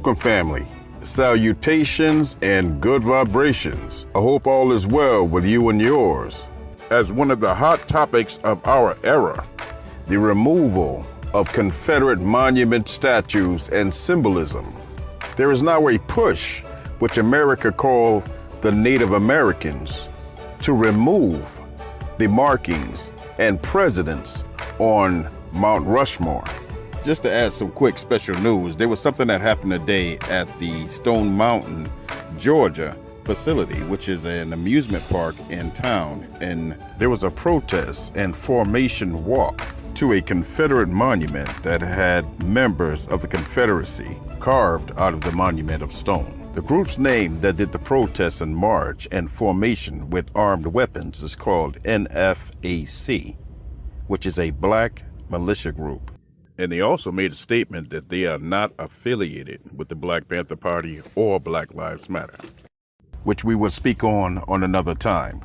Welcome, family. Salutations and good vibrations. I hope all is well with you and yours. As one of the hot topics of our era, the removal of Confederate monument statues and symbolism. There is now a push, which America called the Native Americans, to remove the markings and presidents on Mount Rushmore. Just to add some quick special news, there was something that happened today at the Stone Mountain, Georgia facility, which is an amusement park in town. And there was a protest and formation walk to a Confederate monument that had members of the Confederacy carved out of the monument of stone. The group's name that did the protests and march and formation with armed weapons is called NFAC, which is a black militia group. And they also made a statement that they are not affiliated with the Black Panther Party or Black Lives Matter, which we will speak on another time.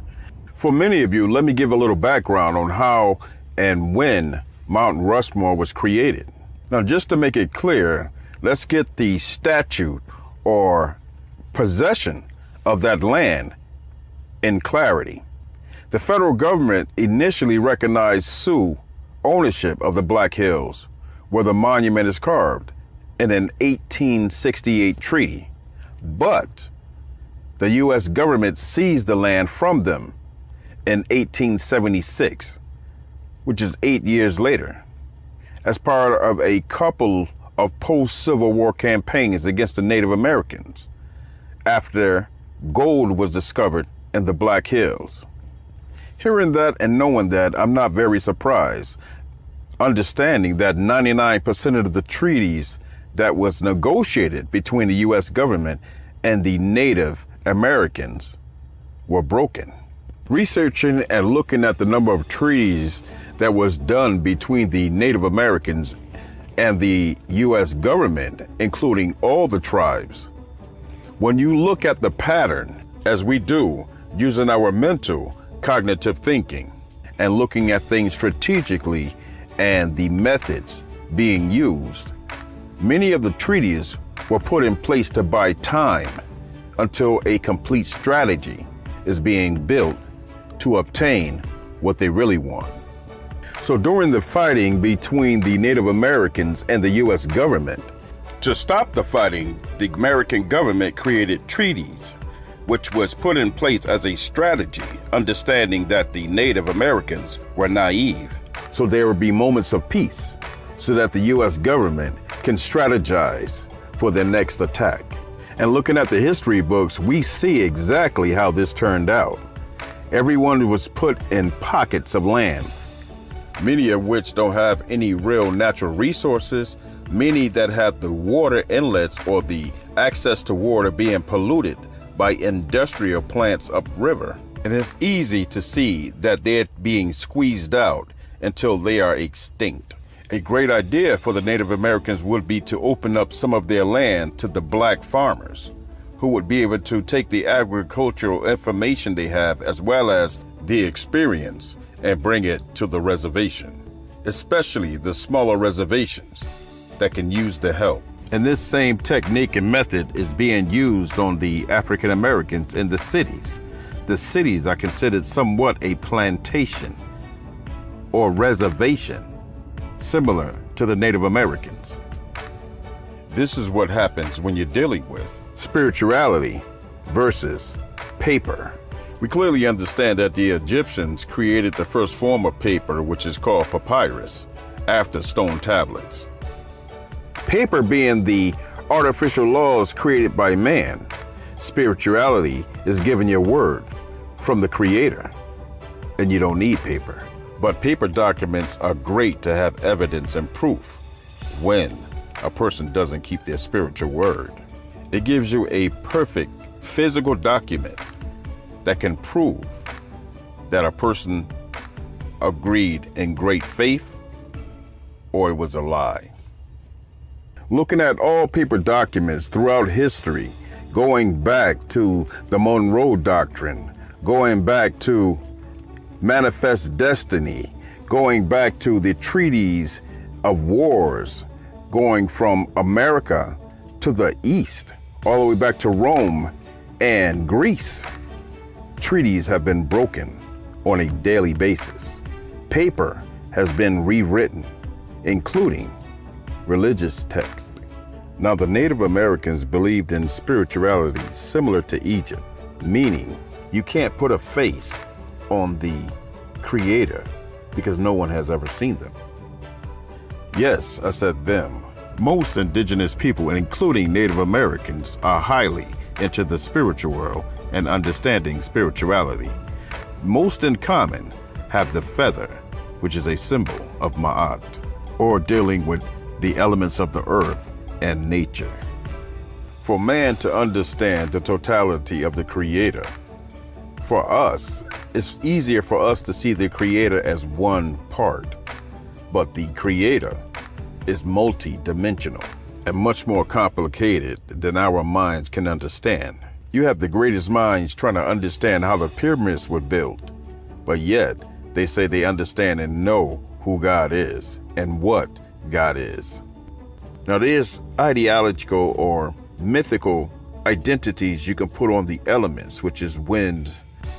For many of you, let me give a little background on how and when Mount Rushmore was created. Now, just to make it clear, let's get the statute or possession of that land in clarity. The federal government initially recognized Sioux ownership of the Black Hills, where the monument is carved, in an 1868 treaty. But the U.S. government seized the land from them in 1876, which is 8 years later, as part of a couple of post-Civil War campaigns against the Native Americans after gold was discovered in the Black Hills. Hearing that and knowing that, I'm not very surprised, understanding that 99% of the treaties that was negotiated between the U.S. government and the Native Americans were broken. Researching and looking at the number of treaties that was done between the Native Americans and the U.S. government, including all the tribes, when you look at the pattern, as we do, using our mental cognitive thinking and looking at things strategically and the methods being used, many of the treaties were put in place to buy time until a complete strategy is being built to obtain what they really want. So during the fighting between the Native Americans and the U.S. government, to stop the fighting, the American government created treaties, which was put in place as a strategy, understanding that the Native Americans were naive. So there would be moments of peace so that the U.S. government can strategize for their next attack. And looking at the history books, we see exactly how this turned out. Everyone was put in pockets of land, many of which don't have any real natural resources, many that have the water inlets or the access to water being polluted by industrial plants upriver. And it's easy to see that they're being squeezed out until they are extinct. A great idea for the Native Americans would be to open up some of their land to the black farmers, who would be able to take the agricultural information they have as well as the experience and bring it to the reservation, especially the smaller reservations that can use the help. And this same technique and method is being used on the African Americans in the cities. The cities are considered somewhat a plantation or reservation, similar to the Native Americans. This is what happens when you're dealing with spirituality versus paper. We clearly understand that the Egyptians created the first form of paper, which is called papyrus, after stone tablets. Paper being the artificial laws created by man, spirituality is giving you a word from the Creator, and you don't need paper. But paper documents are great to have evidence and proof when a person doesn't keep their spiritual word. It gives you a perfect physical document that can prove that a person agreed in great faith or it was a lie. Looking at all paper documents throughout history, going back to the Monroe Doctrine, going back to Manifest Destiny, going back to the treaties of wars, going from America to the east, all the way back to Rome and Greece. Treaties have been broken on a daily basis. Paper has been rewritten, including religious text. Now, the Native Americans believed in spirituality similar to Egypt, meaning you can't put a face on the Creator because no one has ever seen them. Yes, I said them. Most indigenous people, including Native Americans, are highly into the spiritual world and understanding spirituality. Most in common have the feather, which is a symbol of Ma'at, or dealing with the elements of the earth and nature. For man to understand the totality of the Creator, for us, it's easier for us to see the Creator as one part, but the Creator is multi-dimensional and much more complicated than our minds can understand. You have the greatest minds trying to understand how the pyramids were built, but yet they say they understand and know who God is and what God is. Now, there's ideological or mythical identities you can put on the elements, which is wind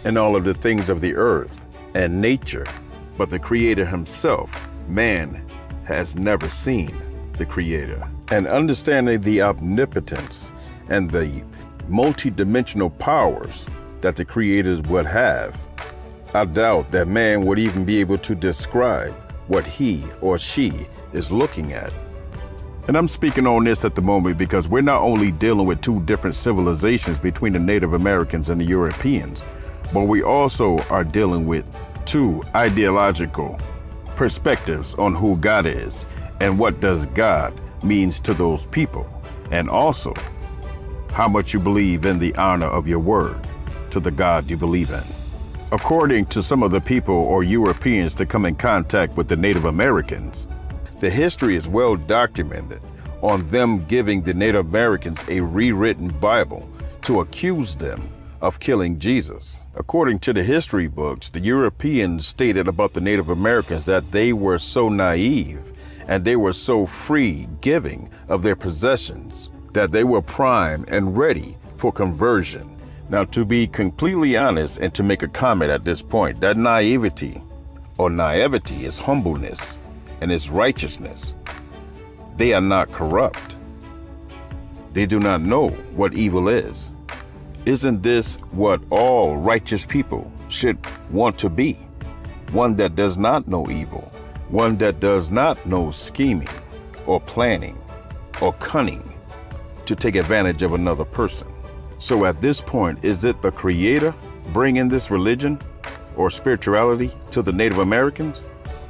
and all of the things of the earth and nature, but the Creator himself, man, has never seen the Creator. And understanding the omnipotence and the multi-dimensional powers that the Creators would have, I doubt that man would even be able to describe what he or she is looking at. And I'm speaking on this at the moment because we're not only dealing with two different civilizations between the Native Americans and the Europeans, but we also are dealing with two ideological perspectives on who God is and what does God means to those people, and also how much you believe in the honor of your word to the God you believe in. According to some of the people or Europeans to come in contact with the Native Americans, the history is well documented on them giving the Native Americans a rewritten Bible to accuse them of killing Jesus. According to the history books, the Europeans stated about the Native Americans that they were so naive and they were so free giving of their possessions that they were prime and ready for conversion. Now, to be completely honest and to make a comment at this point, that naivety or naivety is humbleness and is righteousness. They are not corrupt. They do not know what evil is. Isn't this what all righteous people should want to be? One that does not know evil, one that does not know scheming or planning or cunning to take advantage of another person. So at this point, is it the Creator bringing this religion or spirituality to the Native Americans?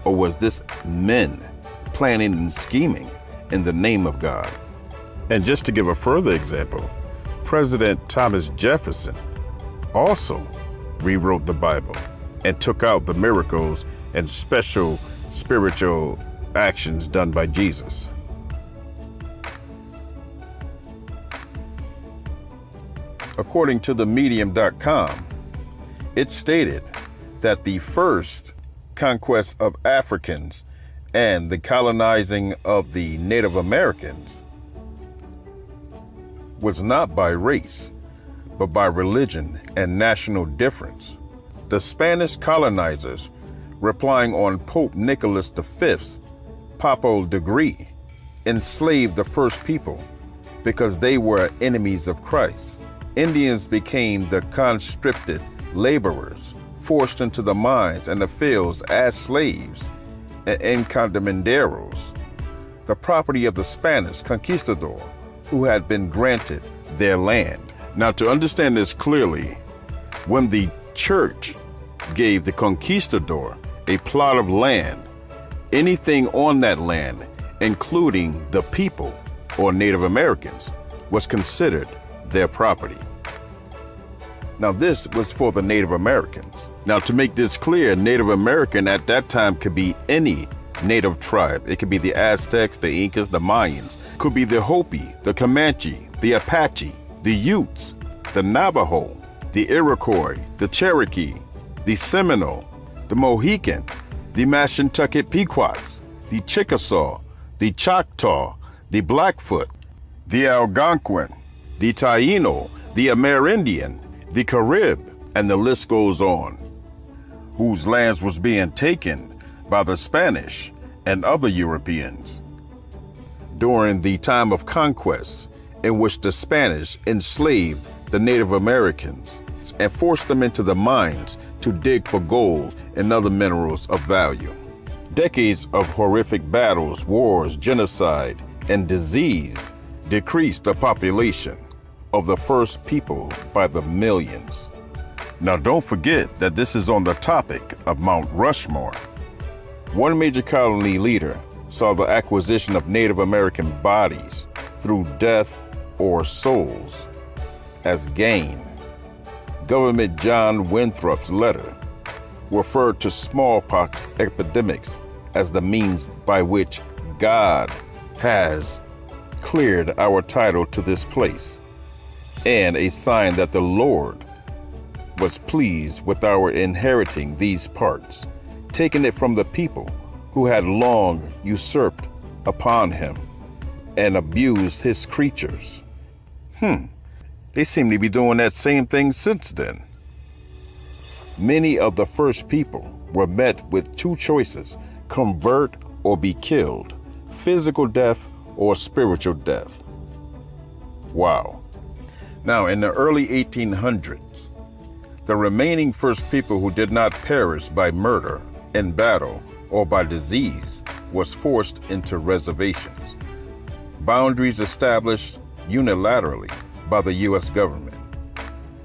Or was this men planning and scheming in the name of God? And just to give a further example, President Thomas Jefferson also rewrote the Bible and took out the miracles and special spiritual actions done by Jesus. According to the medium.com, it stated that the first conquest of Africans and the colonizing of the Native Americans was not by race, but by religion and national difference. The Spanish colonizers, relying on Pope Nicholas V's papal decree, enslaved the first people because they were enemies of Christ. Indians became the conscripted laborers, forced into the mines and the fields as slaves and encomenderos, the property of the Spanish conquistador who had been granted their land. Now, to understand this clearly, when the church gave the conquistador a plot of land, anything on that land, including the people or Native Americans, was considered their property. Now, this was for the Native Americans. Now, to make this clear, Native American at that time could be any native tribe. It could be the Aztecs, the Incas, the Mayans, could be the Hopi, the Comanche, the Apache, the Utes, the Navajo, the Iroquois, the Cherokee, the Seminole, the Mohican, the Mashantucket Pequots, the Chickasaw, the Choctaw, the Blackfoot, the Algonquin, the Taino, the Amerindian, the Carib, and the list goes on, whose lands was being taken by the Spanish and other Europeans during the time of conquest, in which the Spanish enslaved the Native Americans and forced them into the mines to dig for gold and other minerals of value. Decades of horrific battles, wars, genocide, and disease decreased the population of the first people by the millions. Now don't forget that this is on the topic of Mount Rushmore. One major colony leader saw the acquisition of Native American bodies through death or souls as gain. Government John Winthrop's letter referred to smallpox epidemics as the means by which God has cleared our title to this place, and a sign that the Lord was pleased with our inheriting these parts, taking it from the people who had long usurped upon him and abused his creatures. They seem to be doing that same thing since then. Many of the first people were met with two choices: convert or be killed, physical death or spiritual death. Wow. Now, in the early 1800s, the remaining first people who did not perish by murder, in battle, or by disease was forced into reservations. Boundaries established unilaterally by the U.S. government.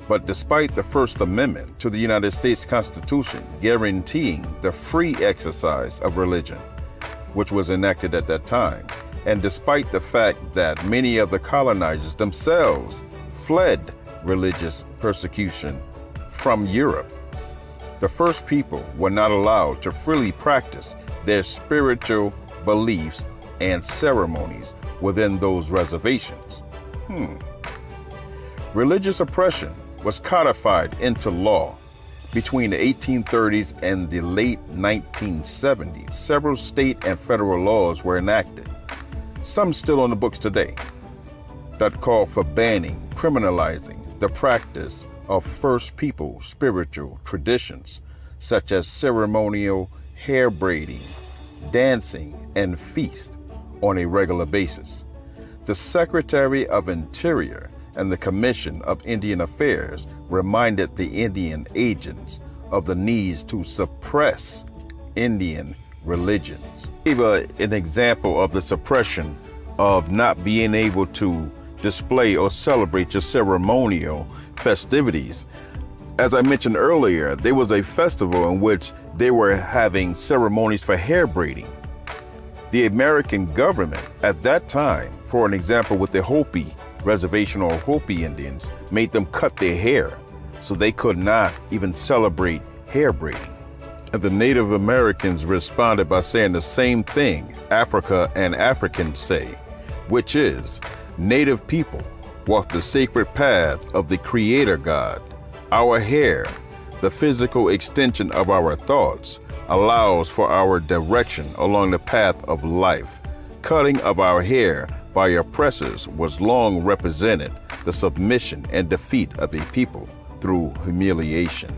But despite the First Amendment to the United States Constitution guaranteeing the free exercise of religion, which was enacted at that time, and despite the fact that many of the colonizers themselves fled religious persecution from Europe, the first people were not allowed to freely practice their spiritual beliefs and ceremonies within those reservations. Religious oppression was codified into law between the 1830s and the late 1970s. Several state and federal laws were enacted, some still on the books today, that call for banning, criminalizing the practice of First People spiritual traditions, such as ceremonial hair braiding, dancing, and feast on a regular basis. The Secretary of Interior and the Commission of Indian Affairs reminded the Indian agents of the needs to suppress Indian religions. Gave an example of the suppression of not being able to display or celebrate your ceremonial festivities. As I mentioned earlier, there was a festival in which they were having ceremonies for hair braiding. The American government at that time, for an example with the Hopi reservation or Hopi Indians, made them cut their hair so they could not even celebrate hair braiding. And the Native Americans responded by saying the same thing Africa and Africans say, which is, Native people walk the sacred path of the Creator God. Our hair, the physical extension of our thoughts, allows for our direction along the path of life. Cutting of our hair by oppressors was long represented the submission and defeat of a people through humiliation.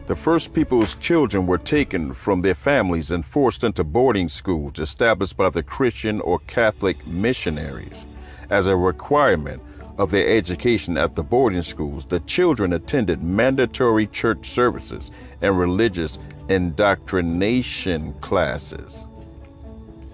The first people's children were taken from their families and forced into boarding schools established by the Christian or Catholic missionaries. As a requirement of their education at the boarding schools, the children attended mandatory church services and religious indoctrination classes.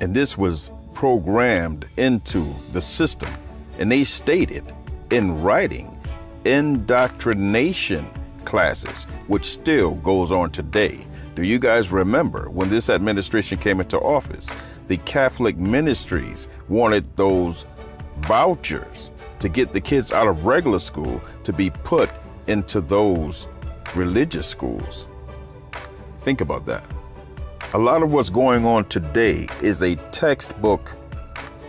And this was programmed into the system, and they stated in writing indoctrination classes, which still goes on today. Do you guys remember when this administration came into office, the Catholic ministries wanted those vouchers to get the kids out of regular school to be put into those religious schools? Think about that. A lot of what's going on today is a textbook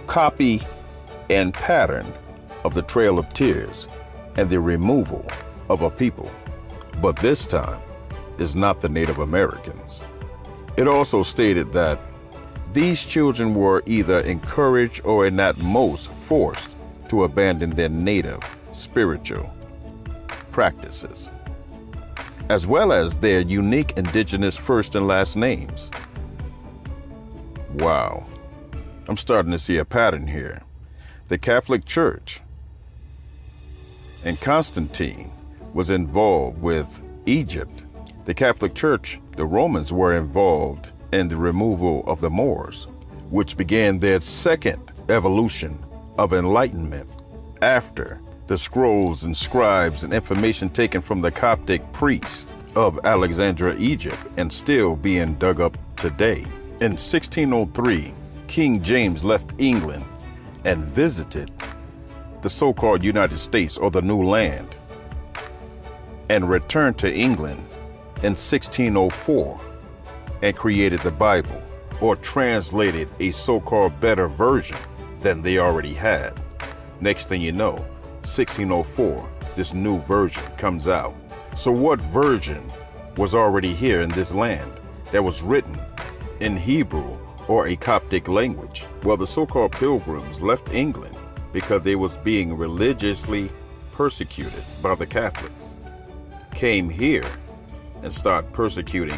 copy and pattern of the Trail of Tears and the removal of a people. But this time is not the Native Americans. It also stated that these children were either encouraged or at most forced to abandon their native spiritual practices, as well as their unique indigenous first and last names. Wow, I'm starting to see a pattern here. The Catholic Church and Constantine was involved with Egypt. The Catholic Church, the Romans, were involved in the removal of the Moors, which began their second evolution of enlightenment after the scrolls and scribes and information taken from the Coptic priests of Alexandria, Egypt, and still being dug up today. In 1603, King James left England and visited the so-called United States, or the New Land, and returned to England in 1604 and created the Bible, or translated a so-called better version than they already had. Next thing you know, 1604, this new version comes out. So what version was already here in this land that was written in Hebrew or a Coptic language? Well, the so-called pilgrims left England because they was being religiously persecuted by the Catholics, came here and started persecuting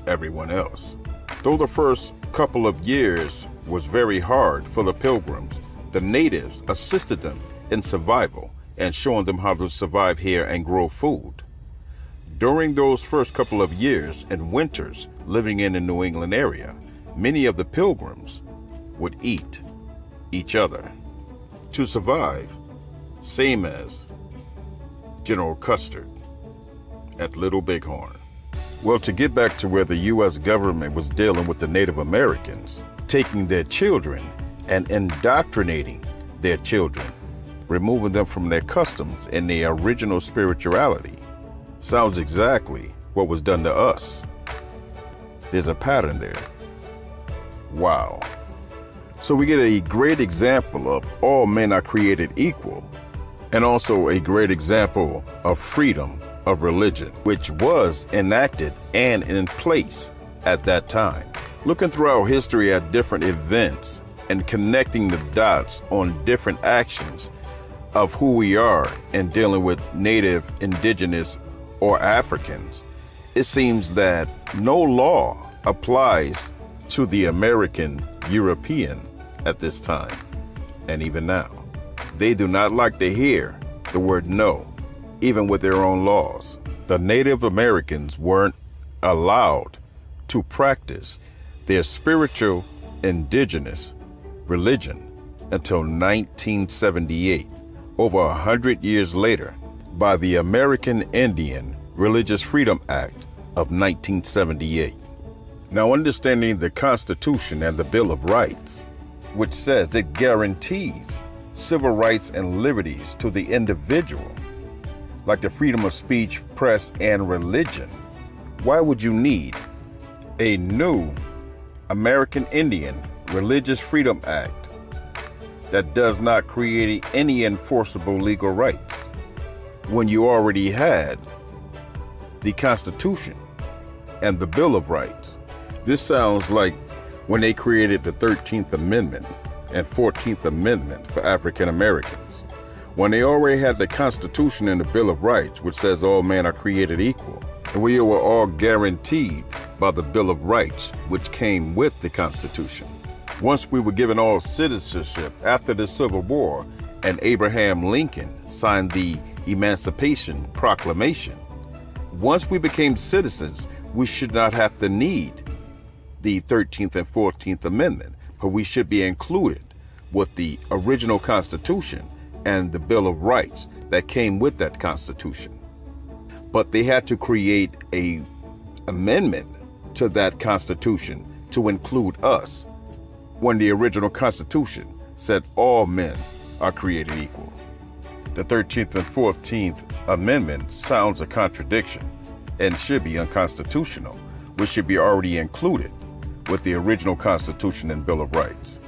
everyone else. Though the first couple of years was very hard for the pilgrims, the natives assisted them in survival and showing them how to survive here and grow food. During those first couple of years and winters living in the New England area, many of the pilgrims would eat each other to survive, same as General Custer at Little Bighorn. Well, to get back to where the U.S. government was dealing with the Native Americans, taking their children and indoctrinating their children, removing them from their customs and their original spirituality, sounds exactly what was done to us. There's a pattern there. Wow. So we get a great example of all men are created equal, and also a great example of freedom of religion, which was enacted and in place at that time. Looking throughout history at different events and connecting the dots on different actions of who we are and dealing with native, indigenous, or Africans, it seems that no law applies to the American European at this time, and even now. They do not like to hear the word no, even with their own laws. The Native Americans weren't allowed to practice their spiritual indigenous religion until 1978, over 100 years later, by the American Indian Religious Freedom Act of 1978. Now, understanding the Constitution and the Bill of Rights, which says it guarantees civil rights and liberties to the individual, like the freedom of speech, press, and religion, why would you need a new American Indian Religious Freedom Act that does not create any enforceable legal rights when you already had the Constitution and the Bill of Rights? This sounds like when they created the 13th Amendment and 14th Amendment for African Americans, when they already had the Constitution and the Bill of Rights, which says all men are created equal, and we were all guaranteed by the Bill of Rights, which came with the Constitution. Once we were given all citizenship after the Civil War and Abraham Lincoln signed the Emancipation Proclamation, once we became citizens, we should not have to need the 13th and 14th Amendment, but we should be included with the original Constitution and the Bill of Rights that came with that Constitution. But they had to create an amendment to that Constitution to include us, when the original Constitution said all men are created equal. The 13th and 14th Amendment sounds a contradiction and should be unconstitutional, which should be already included with the original Constitution and Bill of Rights.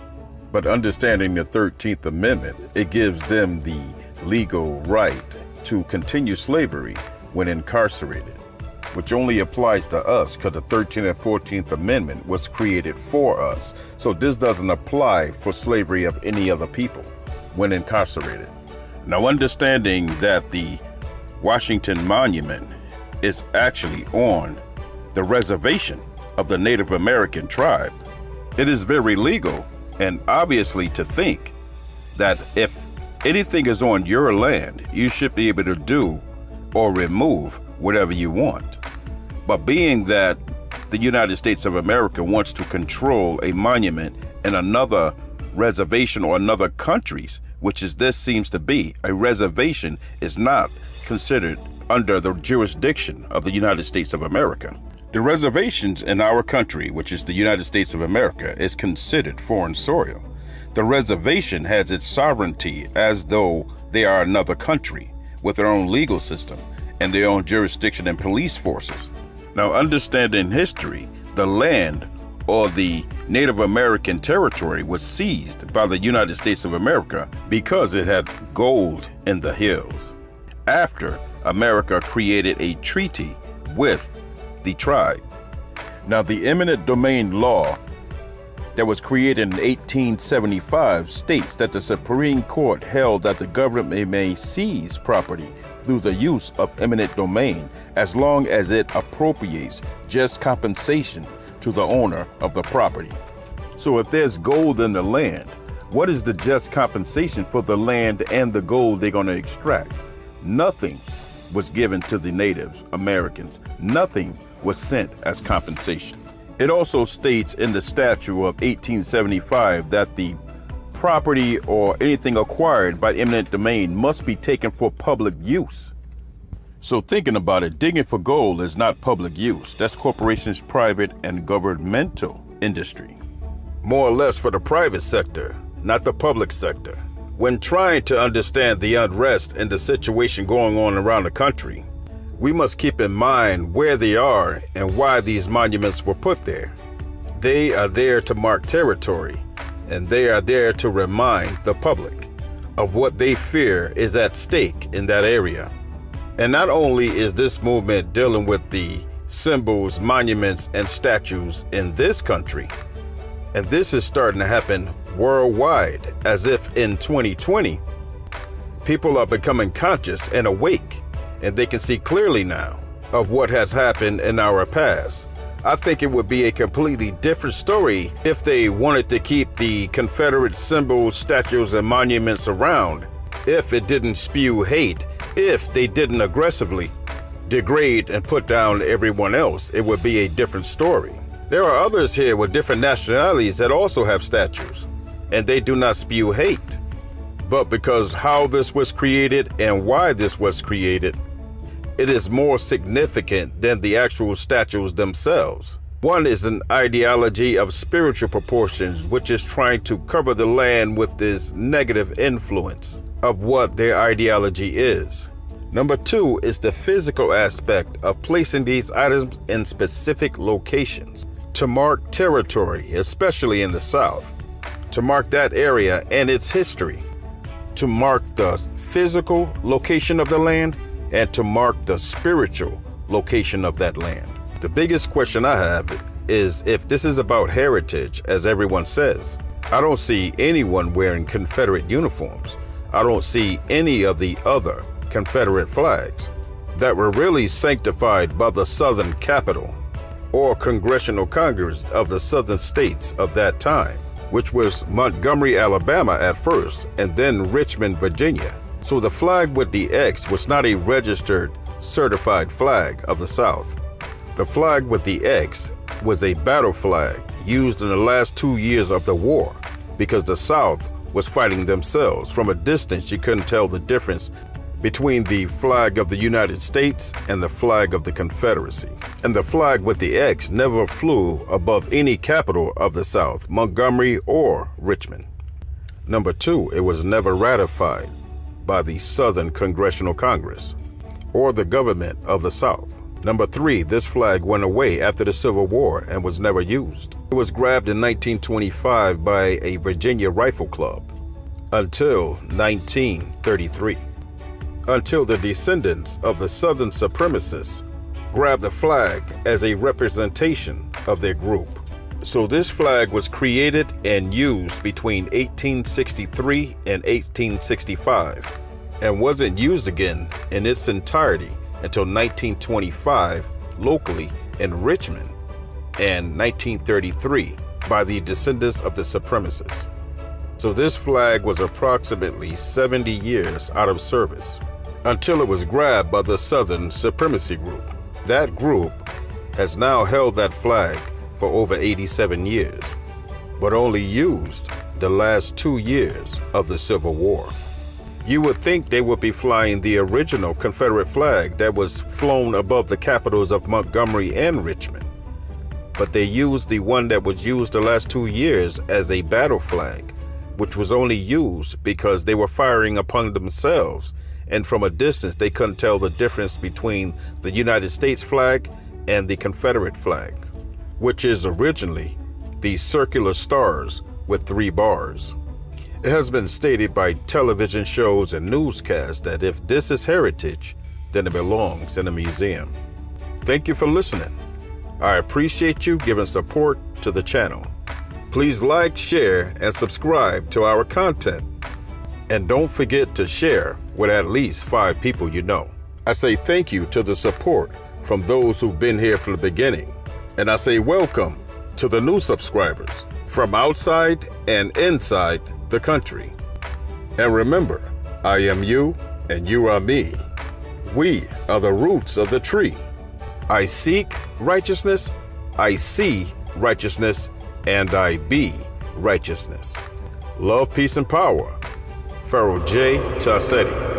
But understanding the 13th Amendment, it gives them the legal right to continue slavery when incarcerated, which only applies to us because the 13th and 14th Amendment was created for us. So this doesn't apply for slavery of any other people. when incarcerated. Now, understanding that the Washington Monument is actually on the reservation of the Native American tribe, it is very legal and obviously to think that if anything is on your land, you should be able to do or remove whatever you want. But being that the United States of America wants to control a monument in another reservation or another country's, which is this seems to be, a reservation is not considered under the jurisdiction of the United States of America. The reservations in our country, which is the United States of America, is considered foreign soil. The reservation has its sovereignty as though they are another country with their own legal system and their own jurisdiction and police forces. Now, understanding history, the land or the Native American territory was seized by the United States of America because it had gold in the hills. After America created a treaty with the tribe. Now, the eminent domain law that was created in 1875 states that the Supreme Court held that the government may seize property through the use of eminent domain as long as it appropriates just compensation to the owner of the property. So if there's gold in the land, what is the just compensation for the land and the gold they're going to extract? Nothing was given to the Native Americans. Nothing was sent as compensation. It also states in the statute of 1875 that the property or anything acquired by eminent domain must be taken for public use. So thinking about it, digging for gold is not public use. That's corporations, private and governmental industry. More or less for the private sector, not the public sector. When trying to understand the unrest and the situation going on around the country, we must keep in mind where they are and why these monuments were put there. They are there to mark territory, and they are there to remind the public of what they fear is at stake in that area. And not only is this movement dealing with the symbols, monuments, and statues in this country, and this is starting to happen worldwide, as if in 2020, people are becoming conscious and awake, and they can see clearly now of what has happened in our past. I think it would be a completely different story if they wanted to keep the Confederate symbols, statues, and monuments around, if it didn't spew hate, if they didn't aggressively degrade and put down everyone else. It would be a different story. There are others here with different nationalities that also have statues, and they do not spew hate. But because how this was created and why this was created, it is more significant than the actual statues themselves. One is an ideology of spiritual proportions, which is trying to cover the land with this negative influence of what their ideology is. Number two is the physical aspect of placing these items in specific locations to mark territory, especially in the South, to mark that area and its history, to mark the physical location of the land, and to mark the spiritual location of that land. The biggest question I have is if this is about heritage, as everyone says. I don't see anyone wearing Confederate uniforms. I don't see any of the other Confederate flags that were really sanctified by the Southern Capitol or Congressional Congress of the Southern states of that time, which was Montgomery, Alabama at first, and then Richmond, Virginia. So the flag with the X was not a registered, certified flag of the South. The flag with the X was a battle flag used in the last 2 years of the war because the South was fighting themselves. From a distance, you couldn't tell the difference between the flag of the United States and the flag of the Confederacy. And the flag with the X never flew above any capital of the South, Montgomery or Richmond. Number two, it was never ratified by the Southern Congressional Congress or the government of the South. Number three, this flag went away after the Civil War and was never used. It was grabbed in 1925 by a Virginia Rifle Club until 1933, until the descendants of the Southern supremacists grabbed the flag as a representation of their group So this flag was created and used between 1863 and 1865 and wasn't used again in its entirety until 1925 locally in Richmond and 1933 by the descendants of the supremacists. So this flag was approximately 70 years out of service until it was grabbed by the Southern Supremacy Group. That group has now held that flag for over 87 years, but only used the last 2 years of the Civil War. You would think they would be flying the original Confederate flag that was flown above the capitals of Montgomery and Richmond, but they used the one that was used the last 2 years as a battle flag, which was only used because they were firing upon themselves, and from a distance they couldn't tell the difference between the United States flag and the Confederate flag, which is originally the circular stars with 3 bars. It has been stated by television shows and newscasts that if this is heritage, then it belongs in a museum. Thank you for listening. I appreciate you giving support to the channel. Please like, share, and subscribe to our content. And don't forget to share with at least 5 people you know. I say thank you to the support from those who've been here from the beginning. And I say welcome to the new subscribers from outside and inside the country. And remember, I am you and you are me. We are the roots of the tree. I seek righteousness, I see righteousness, and I be righteousness. Love, peace, and power. Pharaoh J. Tassetti.